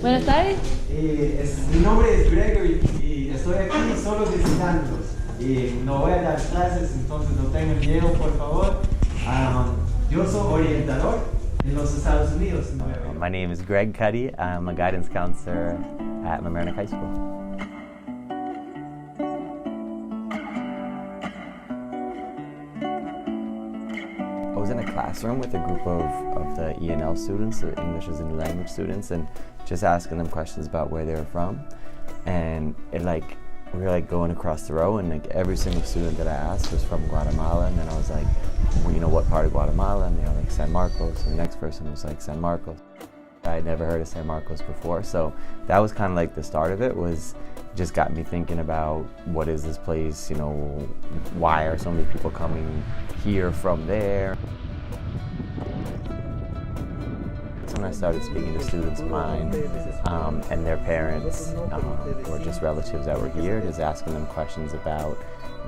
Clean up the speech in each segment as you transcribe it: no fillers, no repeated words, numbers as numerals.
Buenas tardes. Mi nombre es Gregory y estoy aquí solo visitándolos. No voy a dar clases, entonces no tengan miedo, por favor. Yo soy orientador en los Estados Unidos. My name is Greg Cuddy. I'm a guidance counselor at Mamaroneck High School. I was in a classroom with a group of the E&L students, the English as a New Language students, and just asking them questions about where they were from. And we were going across the row, and every single student that I asked was from Guatemala. And then I was like, well, you know, what part of Guatemala? And they were like, San Marcos. And the next person was like, San Marcos. I had never heard of San Marcos before, so that was kind of like the start of it. Was just got me thinking about what is this place, you know, why are so many people coming here from there? That's when I started speaking to students of mine and their parents or just relatives that were here, just asking them questions about,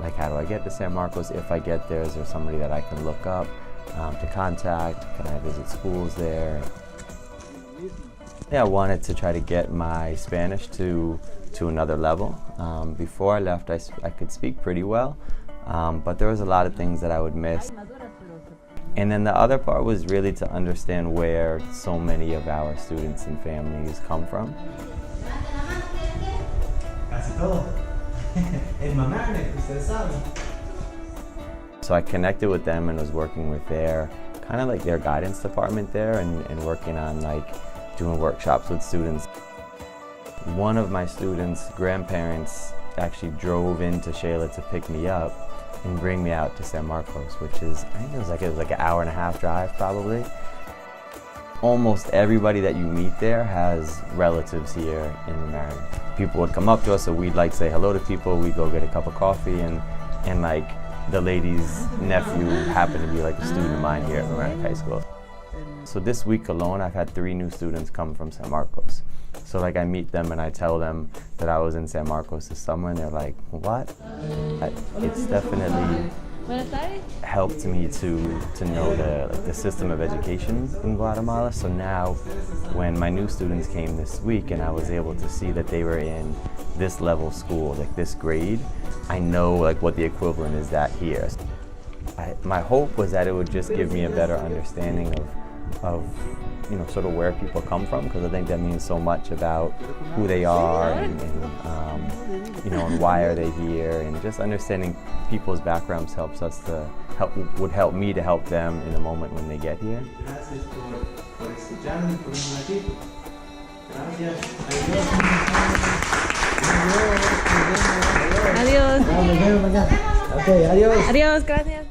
like, how do I get to San Marcos? If I get there, is there somebody that I can look up to contact? Can I visit schools there? Yeah, I wanted to try to get my Spanish to another level. Before I left, I could speak pretty well, but there was a lot of things that I would miss. And then the other part was really to understand where so many of our students and families come from. Casi todo. En Mamaroneck, ustedes saben. So I connected with them and was working with their guidance department there and working on doing workshops with students. One of my students' grandparents actually drove into Shayla to pick me up and bring me out to San Marcos, which is, I think it was like an hour and a half drive probably. Almost everybody that you meet there has relatives here in Mamaroneck. People would come up to us, so we'd say hello to people, we'd go get a cup of coffee, and the lady's nephew happened to be a student of mine here at Mamaroneck High School. So this week alone, I've had 3 new students come from San Marcos. So I meet them and I tell them that I was in San Marcos this summer, and they're like, what? It's definitely helped me to know the system of education in Guatemala. So now when my new students came this week and I was able to see that they were in this level school, this grade, I know what the equivalent is that here. My hope was that it would just give me a better understanding of you know, sort of where people come from, because I think that means so much about who they are and you know, and why are they here, and just understanding people's backgrounds would help me to help them in the moment when they get here. Adiós. Okay, adiós. Adiós, gracias.